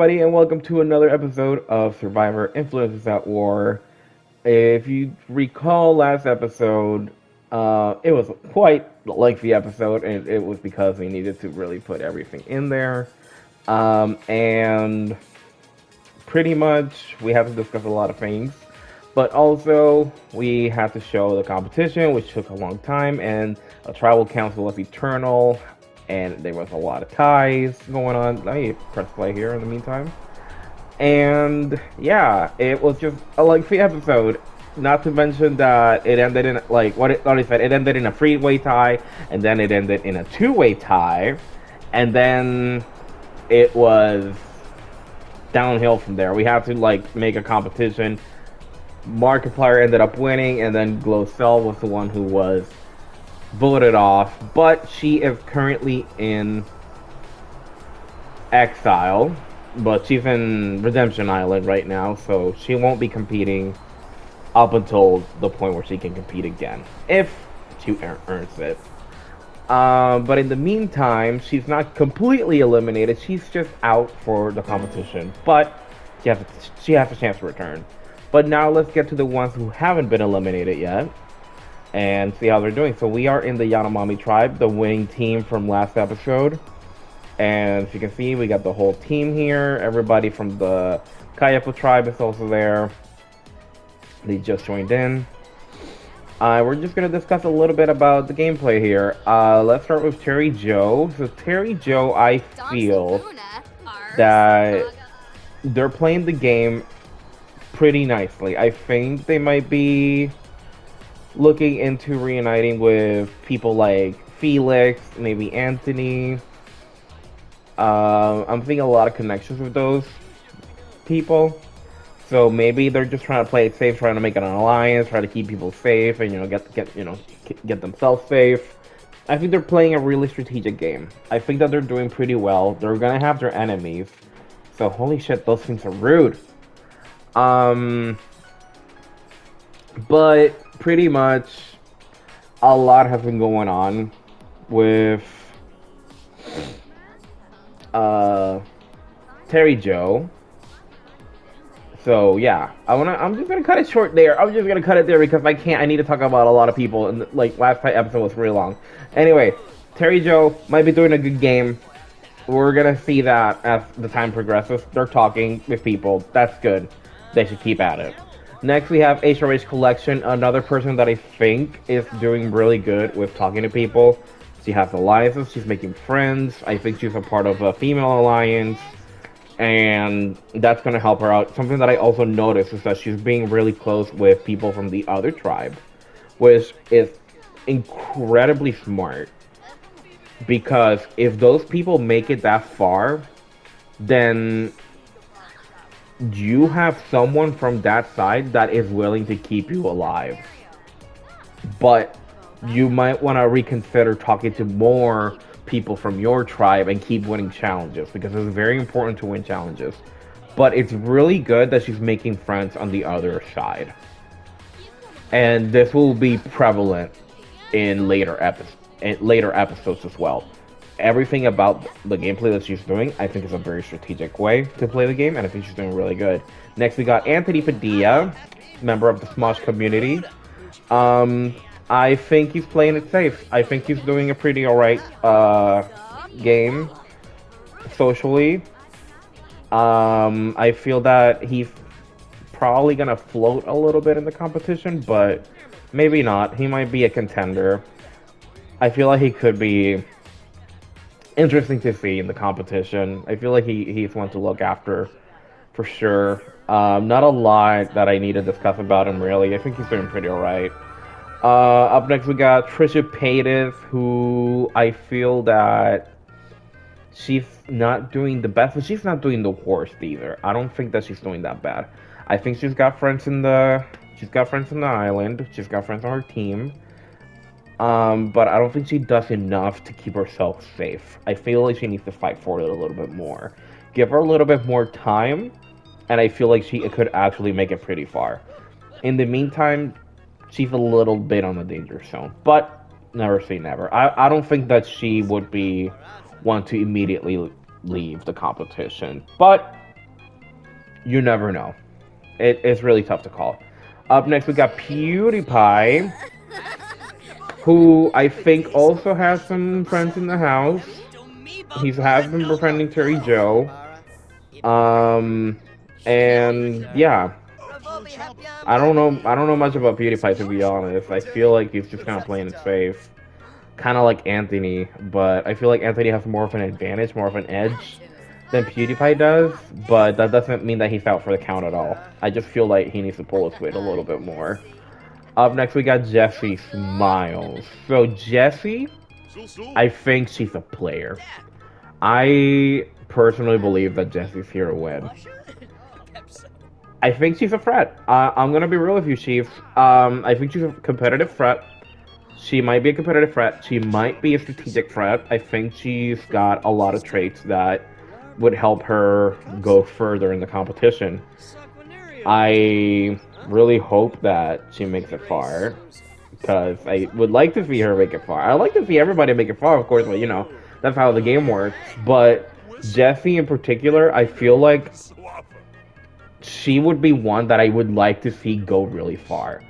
everybody, and welcome to another episode of Survivor Influences at War. If you recall last episode, it was quite a lengthy episode, and it was because we needed to really put everything in there. And pretty much we had to discuss a lot of things, but also we had to show the competition, which took a long time, and a tribal council was eternal, and there was a lot of ties going on. Let me press play here in the meantime. And yeah, it was just a lengthy episode. Not to mention that it ended in like what it said. It ended in a three-way tie, and then it ended in a two-way tie, and then it was downhill from there. We had to like make a competition. Markiplier ended up winning, and then Glowcell was the one who was voted off. But she is currently in exile, but she's in Redemption Island right now, so she won't be competing up until the point where she can compete again, if she earns it. But in the meantime, she's not completely eliminated. She's just out for the competition, but she has a chance to return. But now let's get to the ones who haven't been eliminated yet and see how they're doing. So we are in the Yanomami tribe, the winning team from last episode. And as you can see, we got the whole team here. Everybody from the Kayapo tribe is also there. They just joined in. We're just going to discuss a little bit about the gameplay here. Let's start with Terry Joe. So Terry Joe, I feel that they're playing the game pretty nicely. I think they might be looking into reuniting with people like Felix, maybe Anthony. I'm thinking a lot of connections with those people. So maybe they're just trying to play it safe, trying to make an alliance, try to keep people safe, and get themselves safe. I think they're playing a really strategic game. I think that they're doing pretty well. They're gonna have their enemies, so holy shit, those things are rude. But pretty much a lot has been going on with Terry Joe. So yeah, I'm just gonna cut it short there. I'm just gonna cut it there because I need to talk about a lot of people, and like last episode was really long. Anyway, Terry Joe might be doing a good game. We're gonna see that as the time progresses. They're talking with people. That's good. They should keep at it. Next we have HRH Collection, another person that I think is doing really good with talking to people. She has alliances. She's making friends. I think she's a part of a female alliance, and that's going to help her out. Something that I also noticed is that she's being really close with people from the other tribe, which is incredibly smart, because if those people make it that far, then you have someone from that side that is willing to keep you alive. But you might want to reconsider talking to more people from your tribe and keep winning challenges, because it's very important to win challenges. But it's really good that she's making friends on the other side, and this will be prevalent in later episodes as well. Everything about the gameplay that she's doing, I think, is a very strategic way to play the game, and I think she's doing really good. Next we got Anthony Padilla, member of the Smosh community. I think he's playing it safe. I think he's doing a pretty alright game socially. I feel that he's probably gonna float a little bit in the competition, but maybe not. He might be a contender. I feel like he could be interesting to see in the competition. I feel like he's one to look after for sure. Not a lot that I need to discuss about him really. I think he's doing pretty alright. Up next we got Trisha Paytas, who I feel that she's not doing the best, but she's not doing the worst either. I don't think that she's doing that bad. I think she's got friends in the island. She's got friends on her team. But I don't think she does enough to keep herself safe. I feel like she needs to fight for it a little bit more. Give her a little bit more time, and I feel like she could actually make it pretty far. In the meantime, she's a little bit on the danger zone, but never say never. I don't think that she would be one to immediately leave the competition, but You never know. It's really tough to call. Up next, we got PewDiePie, who I think also has some friends in the house. He has been befriending Terry Joe. Um, and yeah, I don't know. I don't know much about PewDiePie, to be honest. I feel like he's just kind of playing it safe, kind of like Anthony. But I feel like Anthony has more of an advantage, more of an edge than PewDiePie does. But that doesn't mean that he's out for the count at all. I just feel like he needs to pull his weight a little bit more. Up next, we got Jessie Smiles. So Jessie, I think she's a player. I personally believe that Jessie's here to win. I think she's a threat. I'm gonna be real with you, Chief. I think she's a competitive threat. She might be a competitive threat. She might be a strategic threat. I think she's got a lot of traits that would help her go further in the competition. I really hope that she makes it far, because I would like to see her make it far. I like to see everybody make it far, of course, but that's how the game works. But Jessie in particular, I feel like she would be one that I would like to see go really far.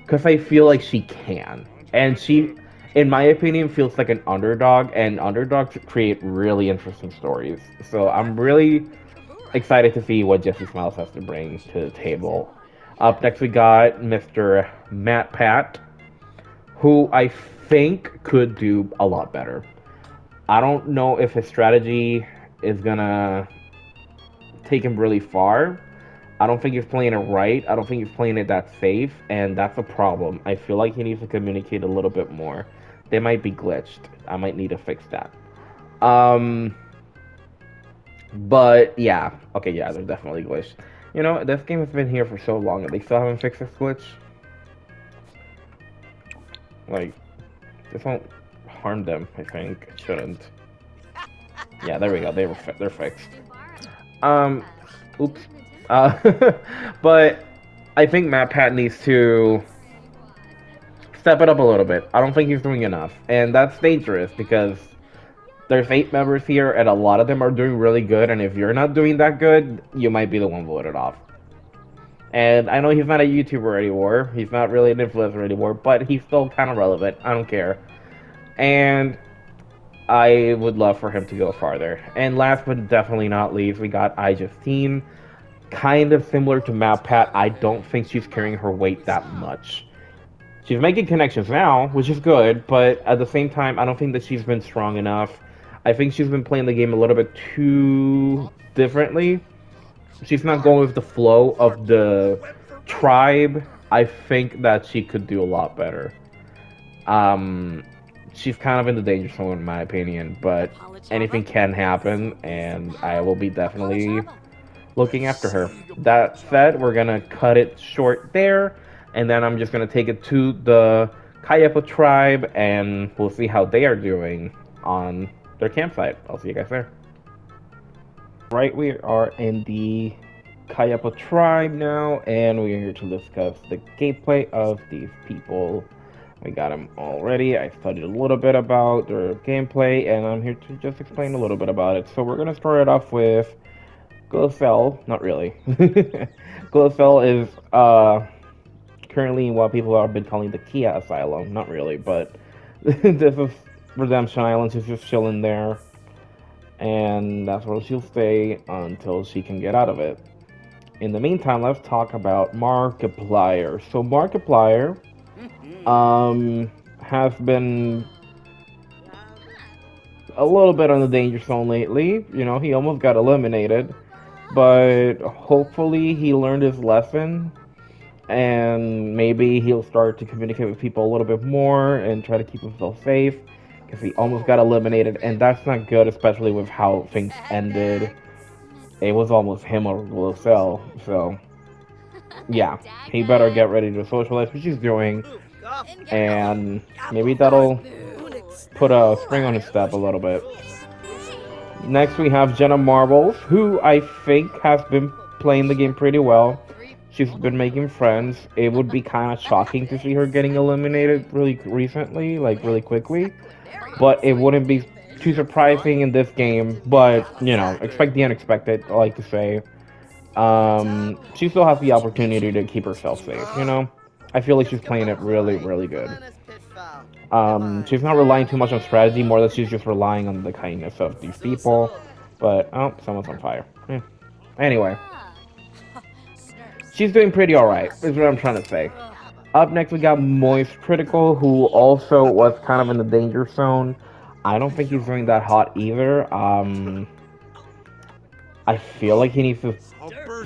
Because I feel like she can. And she, in my opinion, feels like an underdog, and underdogs create really interesting stories. So I'm really excited to see what Jessie Smiles has to bring to the table. Up next, we got Mr. Matt Pat, who I think could do a lot better. I don't know if his strategy is gonna take him really far. I don't think he's playing it right. I don't think he's playing it that safe, and that's a problem. I feel like he needs to communicate a little bit more. They might be glitched. I might need to fix that. Um, but yeah, okay, yeah, they're definitely glitched. This game has been here for so long, and they still haven't fixed this glitch. Like, this won't harm them. I think it shouldn't. Yeah, there we go. They're fixed. Oops. But I think Matt Pat needs to step it up a little bit. I don't think he's doing enough, and that's dangerous because there's 8 members here, and a lot of them are doing really good. And if you're not doing that good, you might be the one voted off. And I know he's not a YouTuber anymore. He's not really an influencer anymore, but he's still kind of relevant. I don't care. And I would love for him to go farther. And last but definitely not least, we got iJustine. Kind of similar to Matt Pat. I don't think she's carrying her weight that much. She's making connections now, which is good, but at the same time, I don't think that she's been strong enough. I think she's been playing the game a little bit too differently. She's not going with the flow of the tribe. I think that she could do a lot better. She's kind of in the danger zone, in my opinion, but anything can happen, and I will be definitely looking after her. That said, we're gonna cut it short there, and then I'm just gonna take it to the Kayepa tribe, and we'll see how they are doing on their campsite. I'll see you guys there. Right, we are in the Kayepa tribe now, and we're here to discuss the gameplay of these people. We got them already. I studied a little bit about their gameplay, and I'm here to just explain a little bit about it. So we're gonna start it off with Glocel. Not really. Glocel is currently what people have been calling the Kia Asylum. Not really, but this is Redemption Island. She's just chilling there, and that's where she'll stay until she can get out of it. In the meantime, let's talk about Markiplier. So Markiplier has been a little bit on the danger zone lately. He almost got eliminated, but hopefully he learned his lesson, and maybe he'll start to communicate with people a little bit more and try to keep himself safe, because he almost got eliminated, and that's not good, especially with how things ended. It was almost him or Glocel, so yeah, he better get ready to socialize, which he's doing, and maybe that'll put a spring on his step a little bit. Next, we have Jenna Marbles, who I think has been playing the game pretty well. She's been making friends. It would be kind of shocking to see her getting eliminated really recently, like really quickly, but it wouldn't be too surprising in this game. But expect the unexpected, I like to say. She still has the opportunity to keep herself safe, you know? I feel like she's playing it really, really good. She's not relying too much on strategy, more that she's just relying on the kindness of these people. But, oh, someone's on fire. Anyway, she's doing pretty alright, is what I'm trying to say. Up next, we got Moist Critical, who also was kind of in the danger zone. I don't think he's doing that hot either. I feel like he needs to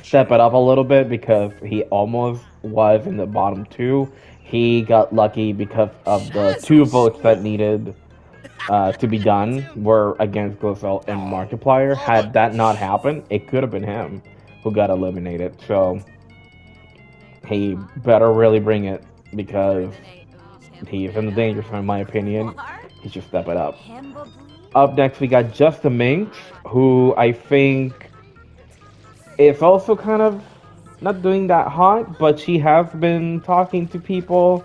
step it up a little bit because he almost was in the bottom two. He got lucky because of the two votes that needed to be done were against Glosel and Markiplier. Had that not happened, it could have been him who got eliminated. So he better really bring it because he's in the danger zone, in my opinion. He should step it up. Up next, we got Just the Minx, who I think is also kind of not doing that hot, but she has been talking to people.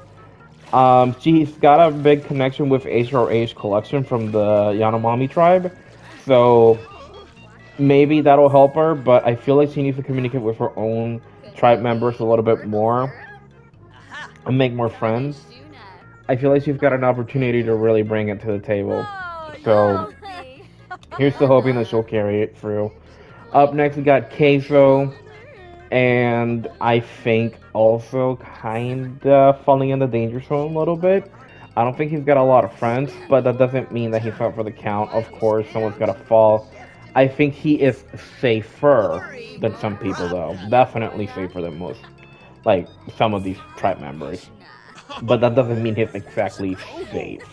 She's got a big connection with HRH Collection from the Yanomami tribe, so maybe that'll help her, but I feel like she needs to communicate with her own tribe members a little bit more and make more friends. I feel like she's got an opportunity to really bring it to the table. So here's to hoping that she'll carry it through. Up next, we got Queso, and I think also kinda falling in the danger zone a little bit. I don't think he's got a lot of friends, but that doesn't mean that he's out for the count. Of course, someone's gotta fall. I think he is safer than some people, though. Definitely safer than most, like some of these tribe members. But that doesn't mean he's exactly safe.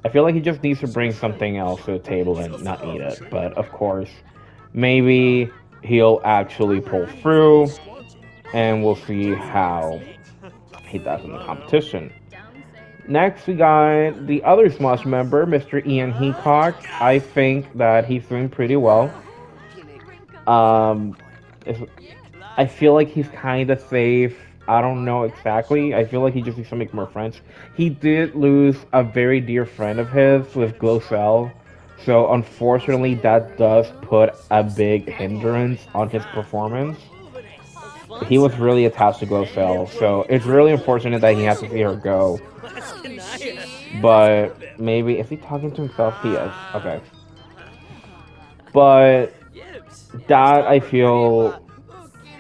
I feel like he just needs to bring something else to the table and not eat it. But of course, maybe he'll actually pull through, and we'll see how he does in the competition. Next, we got the other Smosh member, Mr. Ian Heacock. I think that he's doing pretty well. Um, I feel like he's kind of safe. I don't know exactly. I feel like he just needs to make more friends. He did lose a very dear friend of his with Glosel. So unfortunately, that does put a big hindrance on his performance. He was really attached to Glosel, so it's really unfortunate that he has to see her go. But maybe, is he talking to himself? He is. Okay. But that, I feel,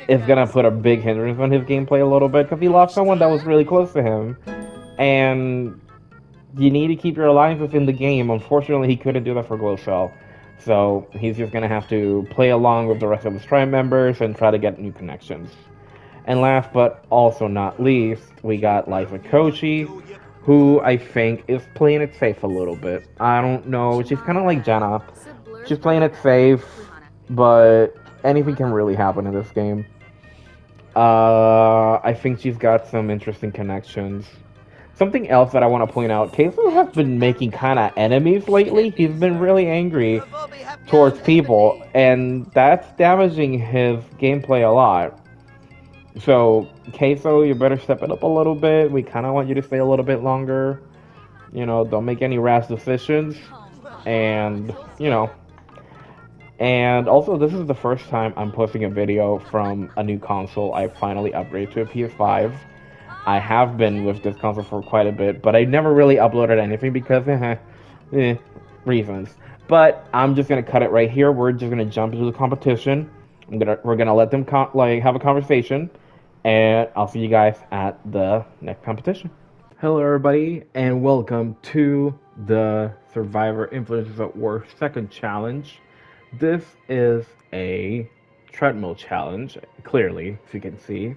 is gonna put a big hindrance on his gameplay a little bit because he lost someone that was really close to him, and you need to keep your alliances in the game. Unfortunately, he couldn't do that for Glowshell, so he's just gonna have to play along with the rest of his tribe members and try to get new connections. And last but also not least, we got Liza Kochi, who I think is playing it safe a little bit. I don't know, she's kind of like Jenna. She's playing it safe, but anything can really happen in this game. I think she's got some interesting connections. Something else that I want to point out, Queso has been making kind of enemies lately. He's been really angry towards people, and that's damaging his gameplay a lot. So, Queso, you better step it up a little bit. We kind of want you to stay a little bit longer. You know, don't make any rash decisions. And, you know. And also, this is the first time I'm posting a video from a new console. I finally upgraded to a PS5. I have been with this console for quite a bit, but I never really uploaded anything because, reasons. But I'm just gonna cut it right here. We're just gonna jump into the competition. We're gonna let them have a conversation, and I'll see you guys at the next competition. Hello, everybody, and welcome to the Survivor Influencers at War second challenge. This is a treadmill challenge, clearly, as you can see.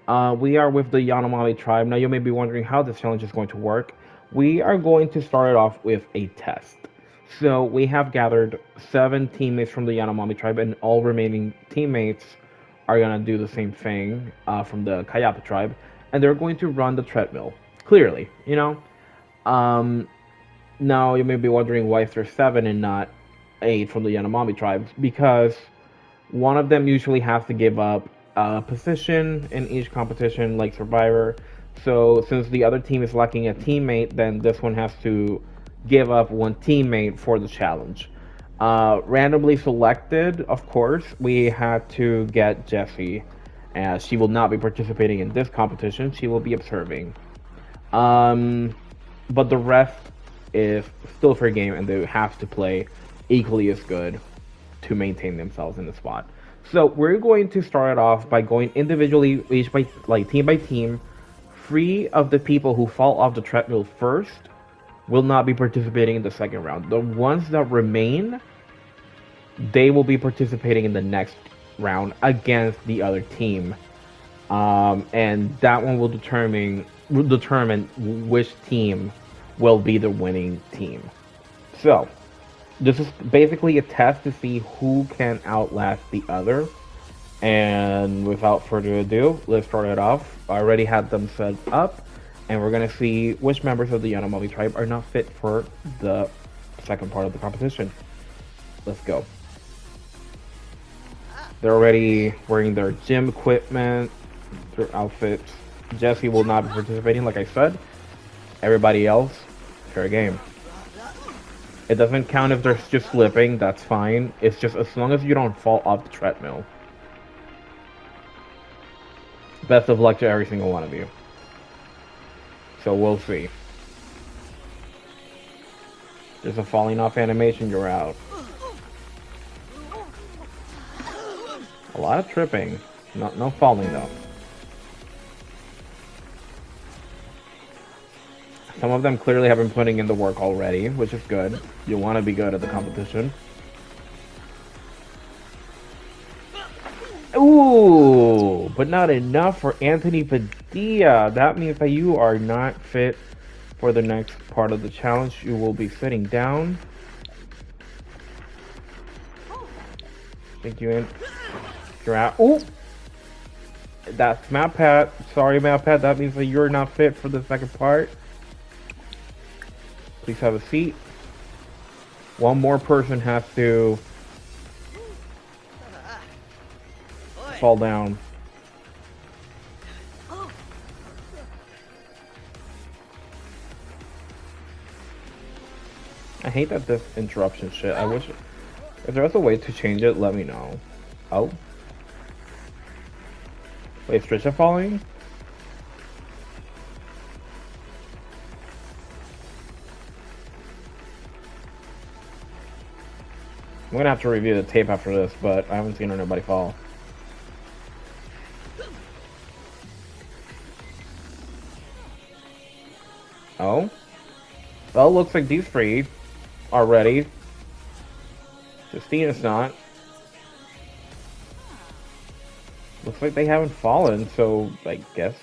We are with the Yanomami tribe. Now, you may be wondering how this challenge is going to work. We are going to start it off with a test. So, we have gathered 7 teammates from the Yanomami tribe, and all remaining teammates are going to do the same thing from the Kayapa tribe, and they're going to run the treadmill. Clearly, you know? Now, you may be wondering why there's 7 and not 8 from the Yanomami tribes, because one of them usually has to give up a position in each competition, like Survivor. So since the other team is lacking a teammate, then this one has to give up one teammate for the challenge. Randomly selected, of course, we had to get Jessie, as she will not be participating in this competition. She will be observing. Um, but the rest is still fair game, and they have to play equally as good to maintain themselves in the spot. So we're going to start off by going individually, each by team. Three of the people who fall off the treadmill first will not be participating in the second round. The ones that remain, they will be participating in the next round against the other team, and that one will determine which team will be the winning team. So this is basically a test to see who can outlast the other. And without further ado, let's start it off. I already had them set up, and we're gonna see which members of the Yanomami tribe are not fit for the second part of the competition. Let's go. They're already wearing their gym equipment, their outfits. Jesse will not be participating, like I said. Everybody else, fair game. It doesn't count if they're just slipping, that's fine. It's just as long as you don't fall off the treadmill. Best of luck to every single one of you. So we'll see. There's a falling off animation, you're out. A lot of tripping. No falling though. Some of them clearly have been putting in the work already, which is good. You want to be good at the competition. Ooh, but not enough for Anthony Padilla. That means that you are not fit for the next part of the challenge. You will be sitting down. Thank you in. You're out. Ooh! That's MatPat. Sorry, MatPat. That means that you're not fit for the second part. Please have a seat. One more person has to fall down. I hate that this interruption shit. I wish if there was a way to change it, let me know. Oh. Wait, is Trisha falling? I'm gonna have to review the tape after this, but I haven't seen anybody fall. Oh? Well, looks like these three are ready. Justina's not. Looks like they haven't fallen, so I guess...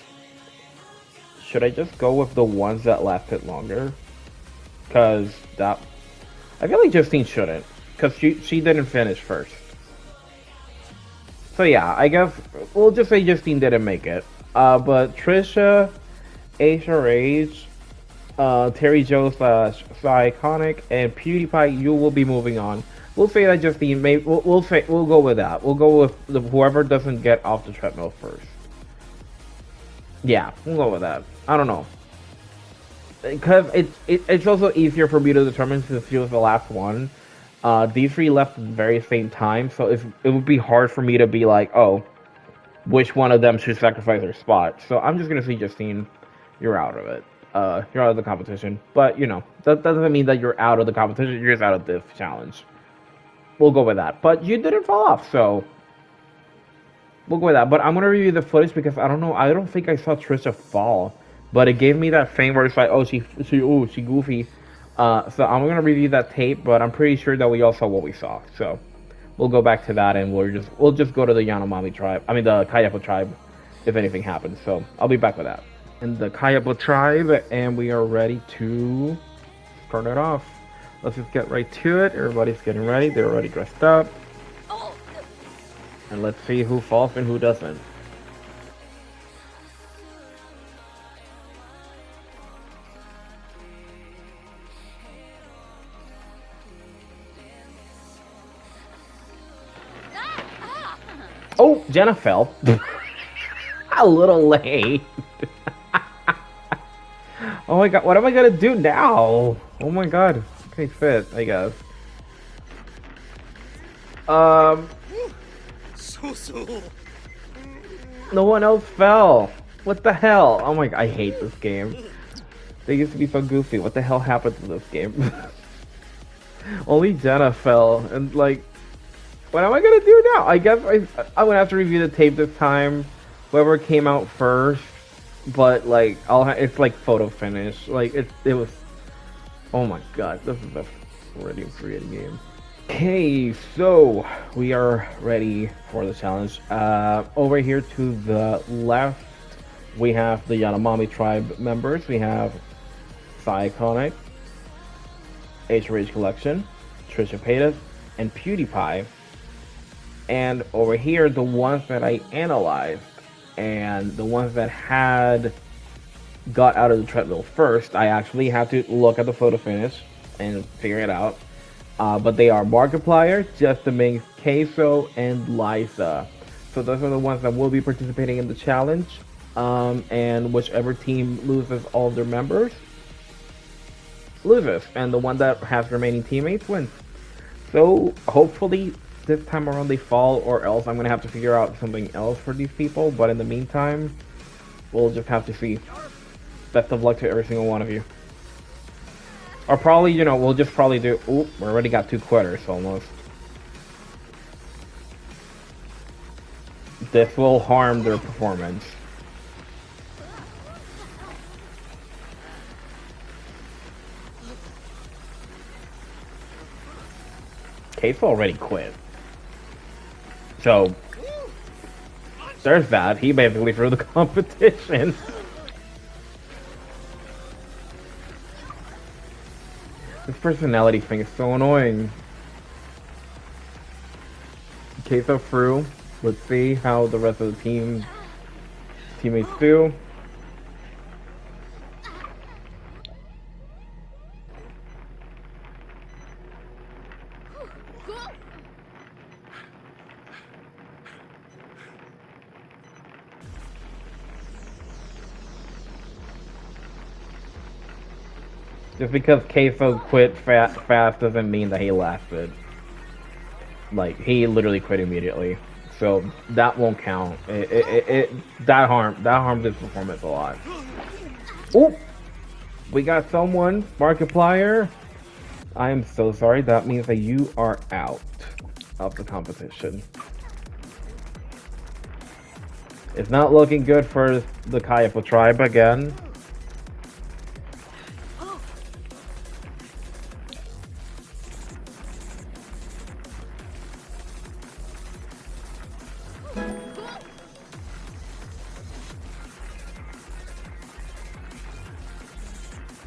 Should I just go with the ones that lasted longer? Because that... I feel like Justine shouldn't. Because she didn't finish first. So yeah, I guess we'll just say Justine didn't make it. But Trisha, HRH, Terry Joe / Iconic, and PewDiePie, you will be moving on. We'll say that Justine may. We'll go with that. We'll go with whoever doesn't get off the treadmill first. Yeah, we'll go with that. I don't know. Because it's also easier for me to determine since she was the last one. These three left at the very same time, so it would be hard for me to be like, oh, which one of them should sacrifice their spot. So I'm just gonna say, Justine, you're out of it. You're out of the competition. But you know, that doesn't mean that you're out of the competition. You're just out of this challenge. We'll go with that. But you didn't fall off, so we'll go with that. But I'm gonna review the footage because I don't know. I don't think I saw Trisha fall, but it gave me that thing where it's like, oh, she goofy. So I'm gonna review that tape, but I'm pretty sure that we all saw what we saw. So we'll go back to that, and we'll just go to the Yanomami tribe. I mean the Kayapo tribe, if anything happens. So I'll be back with that. And the Kayapo tribe, and we are ready to start it off. Let's just get right to it. Everybody's getting ready. They're already dressed up, and let's see who falls and who doesn't. Oh, Jenna fell. A little late. Oh my god, what am I gonna do now? Oh my god. Okay, fit, I guess. Um, no one else fell. What the hell? Oh my god, I hate this game. They used to be so goofy. What the hell happened to this game? Only Jenna fell, and like, what am I gonna do now? I guess I'm gonna have to review the tape this time. Whoever came out first, but like, it's like photo finish. Like it was. Oh my god, this is a really infuriating game. Okay, so we are ready for the challenge. Over here to the left, we have the Yanomami tribe members. We have Iconic, H Collection, Trisha Paytas, and PewDiePie. And over here, the ones that I analyzed, and the ones that had got out of the treadmill first, I actually had to look at the photo finish and figure it out. But they are Markiplier, Justin, Queso, and Liza. So those are the ones that will be participating in the challenge. And whichever team loses all of their members loses, and the one that has remaining teammates wins. So hopefully this time around they fall, or else I'm gonna have to figure out something else for these people. But in the meantime, we'll just have to see. Best of luck to every single one of you. Or probably, you know, we'll just probably do. Ooh, we already got 2 quitters almost. This will harm their performance. Case already quit. So there's that. He basically threw the competition. This personality thing is so annoying. Queso through. Let's see how the rest of the teammates do. Just because Queso quit fast doesn't mean that he lasted. Like, he literally quit immediately. So that won't count. That harmed his performance a lot. Oh, we got someone, Markiplier. I am so sorry. That means that you are out of the competition. It's not looking good for the Kayapo tribe again.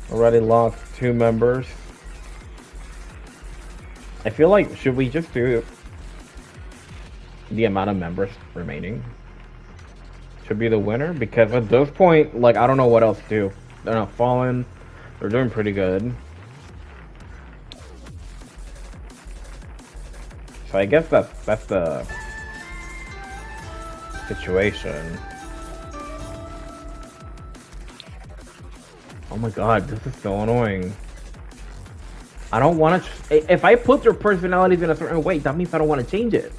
Already lost 2 members. I feel like, should we just do the amount of members remaining? Should be the winner, because at this point, like, I don't know what else to do. They're not falling. They're doing pretty good. So I guess that's the situation. Oh my god, this is so annoying. I don't want to. If I put their personalities in a certain way, that means I don't want to change it.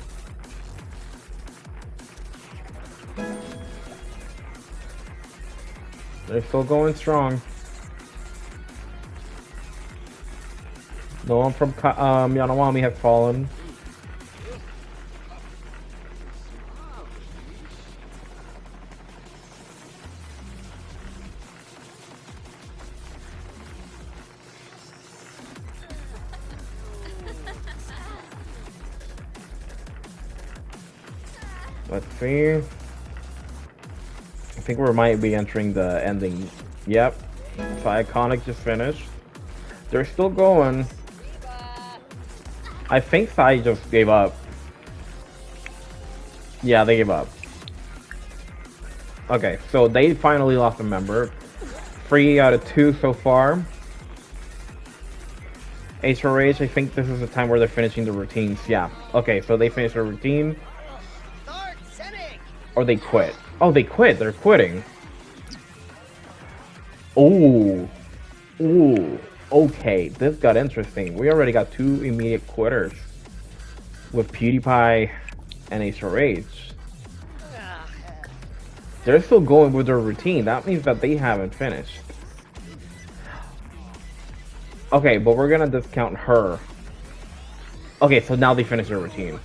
They're still going strong. No one from Yanomami has fallen. Let's see. I think we might be entering the ending. Yep. So Iconic just finished. They're still going. I think Sai just gave up. Yeah, they gave up. Okay, so they finally lost a member. 3 out of 2 so far. HRH, I think this is the time where they're finishing the routines. Yeah. Okay, so they finished their routine. Or they quit. Oh, they quit. They're quitting. Ooh. Ooh. Okay, this got interesting. We already got 2 immediate quitters. with PewDiePie and HRH. They're still going with their routine. That means that they haven't finished. Okay, but we're gonna discount her. Okay, so now they finished their routine.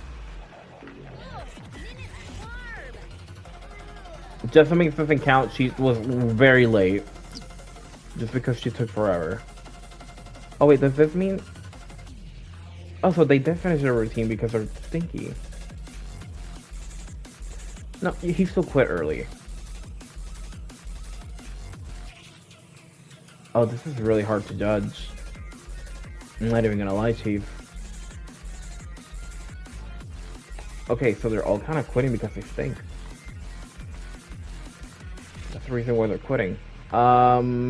Just to make this doesn't count, she was very late. Just because she took forever. Oh wait, does this mean... Oh, so they did finish their routine because they're stinky. No, he still quit early. Oh, this is really hard to judge. I'm not even gonna lie, Chief. Okay, so they're all kind of quitting because they stink. That's the reason why they're quitting. How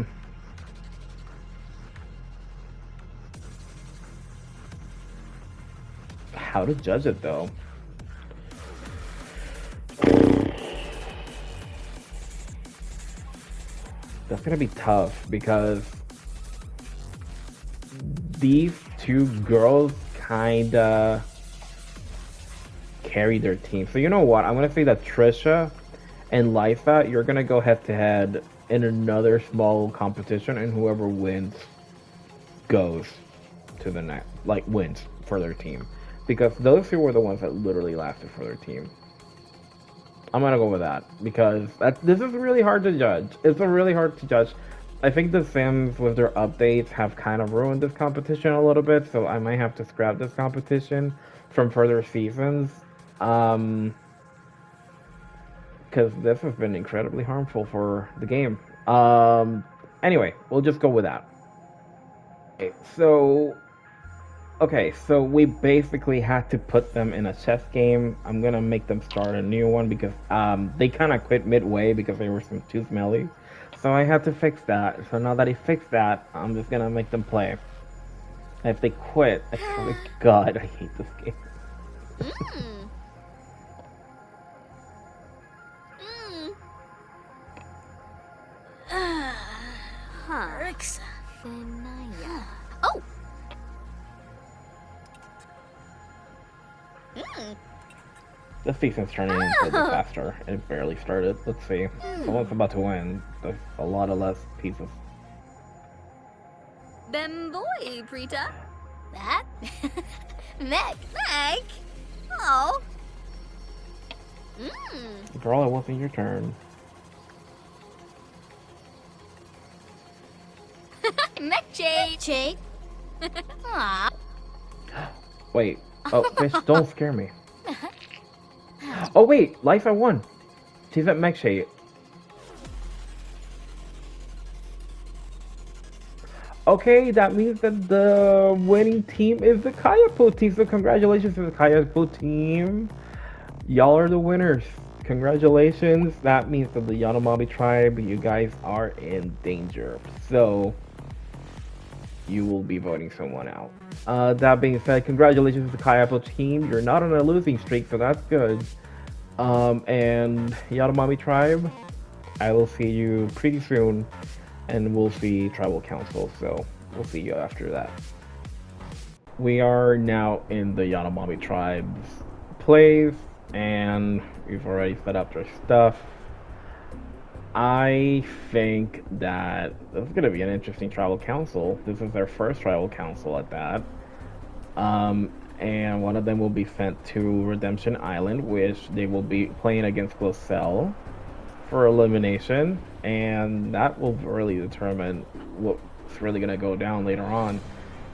to judge it though? That's gonna be tough because these two girls kinda carry their team. So you know what? I'm gonna say that Trisha and Liza, you're gonna go head to head in another small competition, and whoever wins goes to the next, like wins for their team, because those two were the ones that literally lasted for their team. I'm gonna go with that because this is really hard to judge. It's really hard to judge. I think the Sims with their updates have kind of ruined this competition a little bit, so I might have to scrap this competition from further seasons. Because this has been incredibly harmful for the game. Anyway, we'll just go with that. Okay, so we basically had to put them in a chess game. I'm gonna make them start a new one because they kind of quit midway because they were too smelly. So I had to fix that. So now that I fixed that, I'm just gonna make them play. If they quit, I swear to God, I hate this game. Oh! This season's turning into a disaster. It barely started. Let's see. Someone's about to win. There's a lot of less pieces. Bemboy, Prita. That? Meg. Oh. Girl, it wasn't your turn. Meg Che. Aw. Wait. Oh, fish, don't scare me. Oh, wait. Life at 1. She's at Mech Shade. Okay, that means that the winning team is the Kayapo team. So congratulations to the Kayapo team. Y'all are the winners. Congratulations. That means that the Yanomami tribe, you guys are in danger. So you will be voting someone out. That being said, congratulations to the Kayapo team. You're not on a losing streak, so that's good. And Yanomami tribe, I will see you pretty soon. And we'll see Tribal Council, so we'll see you after that. We are now in the Yanomami tribe's place, and we've already set up their stuff. I think that this is going to be an interesting Tribal Council. This is their first Tribal Council at that. And one of them will be sent to Redemption Island, which they will be playing against Glocel for elimination, and that will really determine what's really going to go down later on.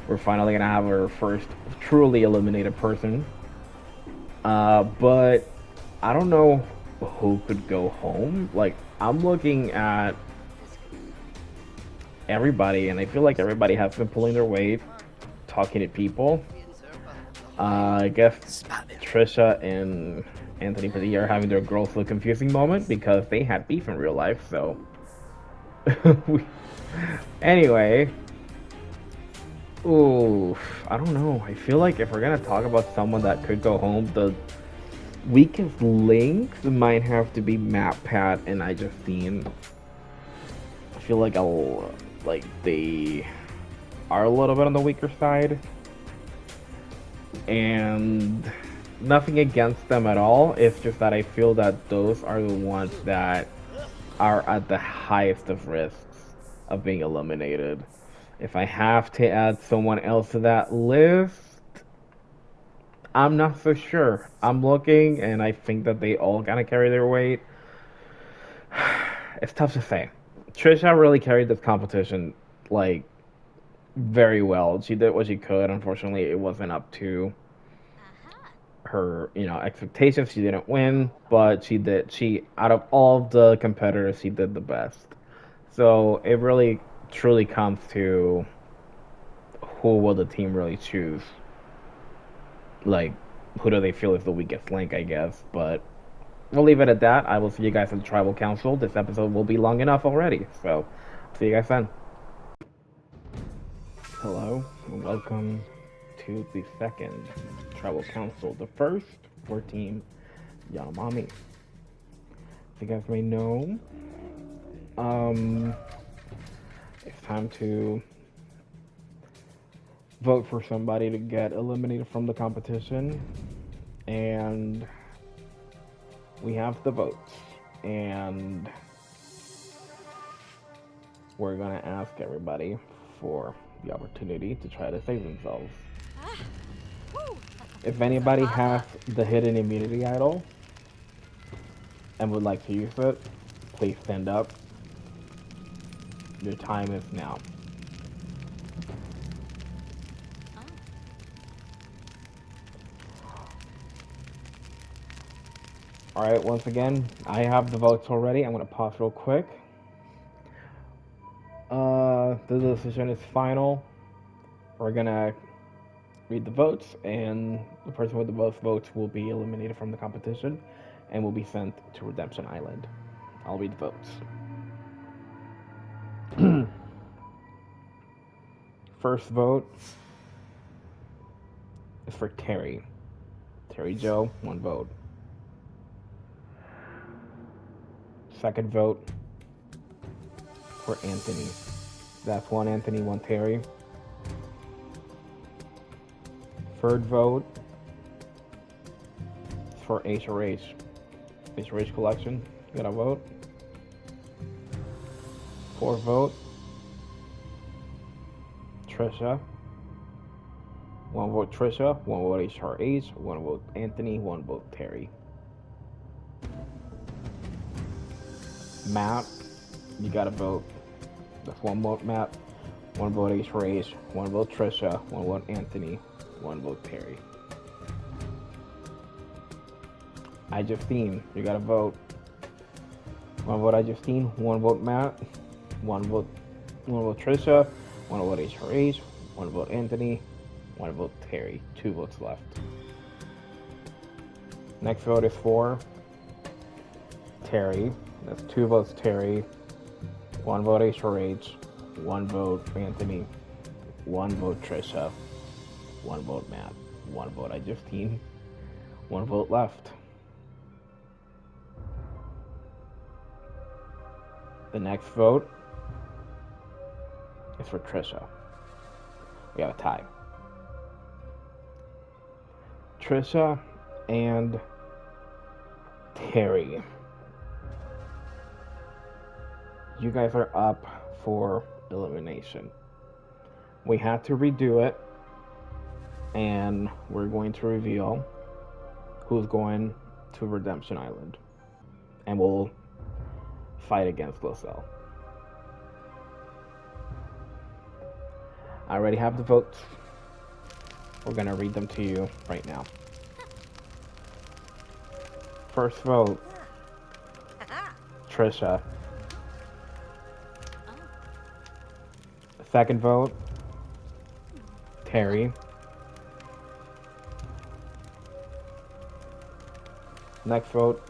We're finally going to have our first truly eliminated person, but I don't know who could go home. Like, I'm looking at everybody, and I feel like everybody has been pulling their weight, talking to people. I guess Trisha and Anthony Padilla are having their girls look confusing moment because they had beef in real life, so anyway. Ooh, I don't know. I feel like if we're gonna talk about someone that could go home, the weakest links might have to be MatPat and I Justine. I feel like they are a little bit on the weaker side. And nothing against them at all. It's just that I feel that those are the ones that are at the highest of risks of being eliminated. If I have to add someone else to that list, I'm not so sure. I'm looking, and I think that they all kind of carry their weight. It's tough to say. Trisha really carried this competition like very well. She did what she could. Unfortunately, it wasn't up to her, expectations. She didn't win, but she did. She out of all of the competitors, she did the best. So it really truly comes to who will the team really choose. Like, who do they feel is the weakest link, I guess. But we'll leave it at that. I will see you guys at the Tribal Council. This episode will be long enough already. So, see you guys then. Hello, and welcome to the second Tribal Council. The first for Team Yanomami. As you guys may know, it's time to vote for somebody to get eliminated from the competition, and we have the votes, and we're gonna ask everybody for the opportunity to try to save themselves. If anybody has the hidden immunity idol and would like to use it, please stand up. Your time is now. Alright, once again, I have the votes already. I'm going to pause real quick. The decision is final. We're going to read the votes, and the person with the most votes will be eliminated from the competition and will be sent to Redemption Island. I'll read the votes. First vote is for Terry. Terry Joe, 1 vote. Second vote for Anthony. That's 1 Anthony, 1 Terry. Third vote is for HRH. HRH Collection, got a vote. Fourth vote, Trisha. 1 vote Trisha, 1 vote HRH, 1 vote Anthony, 1 vote Terry. Matt, you got a vote. That's 1 vote Matt, 1 vote HRH, 1 vote Trisha, 1 vote Anthony, 1 vote Terry. Justine, you got a vote. 1 vote Justine, 1 vote Matt, 1 vote Trisha, 1 vote HRH, 1 vote Anthony, 1 vote Terry. 2 votes left. Next vote is for Terry. That's 2 votes Terry, 1 vote HRH, 1 vote Anthony, 1 vote Trisha, 1 vote Matt, 1 vote Justine, 1 vote left. The next vote is for Trisha. We have a tie. Trisha and Terry. You guys are up for elimination. We had to redo it, and we're going to reveal who's going to Redemption Island. And we'll fight against Losel. I already have the votes. We're gonna read them to you right now. First vote, Trisha. Second vote, Terry. Next vote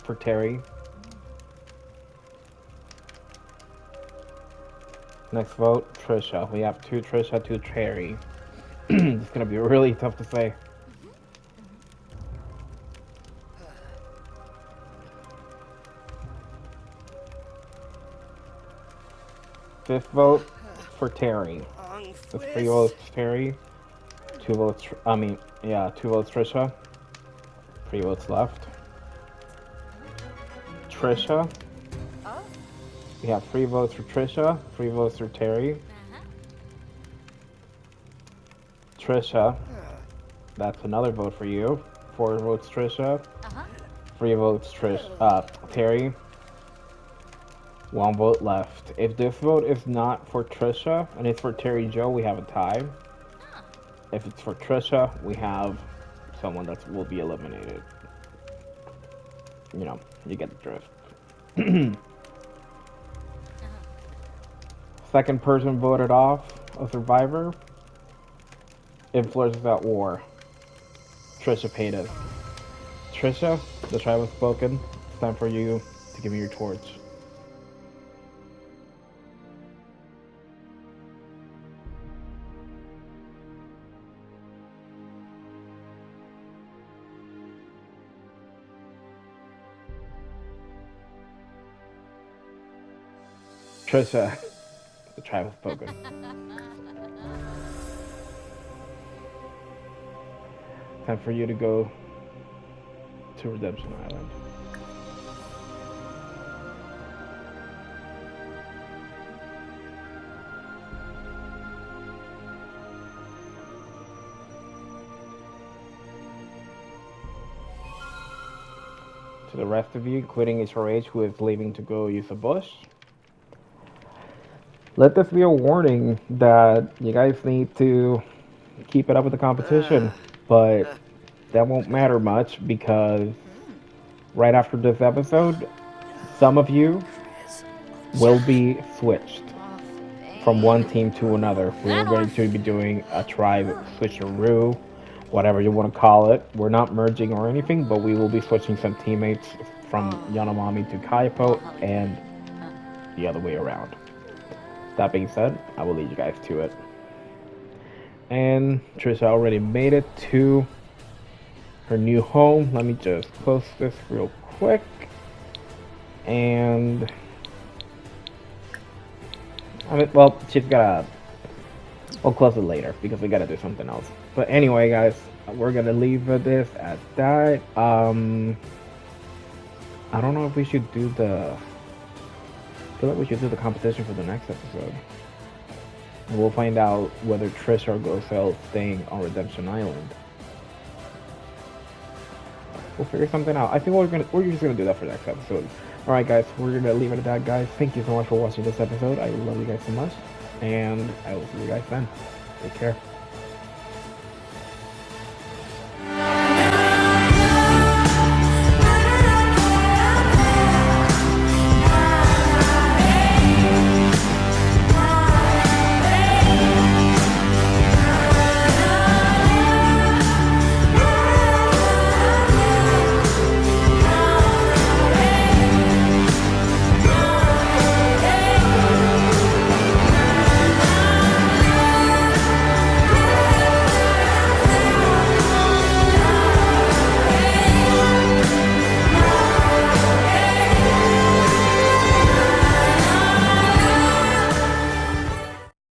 for Terry. Next vote, Trisha. We have 2 Trisha, 2 Terry. It's gonna be really tough to say. Fifth vote for Terry. That's 3 votes Terry. 2 votes. 2 votes Trisha. 3 votes left. Trisha. Oh. We have 3 votes for Trisha, 3 votes for Terry. Trisha. That's another vote for you. 4 votes Trisha. 3 votes Terry. 1 vote left. If this vote is not for Trisha and it's for Terry Joe, we have a tie. If it's for Trisha, we have someone that will be eliminated. You know, you get the drift. Second person voted off, a survivor. Influences at war. Trisha Paytas. Trisha, the tribe has spoken. It's time for you to give me your torch. Trisha, the tribe has spoken. Time for you to go to Redemption Island. To the rest of you, including HRH, who is leaving to go use a bush, let this be a warning that you guys need to keep it up with the competition, but that won't matter much because right after this episode, some of you will be switched from one team to another. We are going to be doing a tribe switcheroo, whatever you want to call it. We're not merging or anything, but we will be switching some teammates from Yanomami to Kaipo and the other way around. That being said, I will lead you guys to it. And Trisha already made it to her new home. Let me just close this real quick. And I mean, well, she's gotta. We'll close it later because we gotta do something else. But anyway, guys, we're gonna leave this at that. I don't know if we should do the. I feel like we should do the competition for the next episode. And we'll find out whether Trish or Gosel staying on Redemption Island. We'll figure something out. I think we're just gonna do that for the next episode. Alright guys, we're gonna leave it at that, guys. Thank you so much for watching this episode. I love you guys so much. And I will see you guys then. Take care.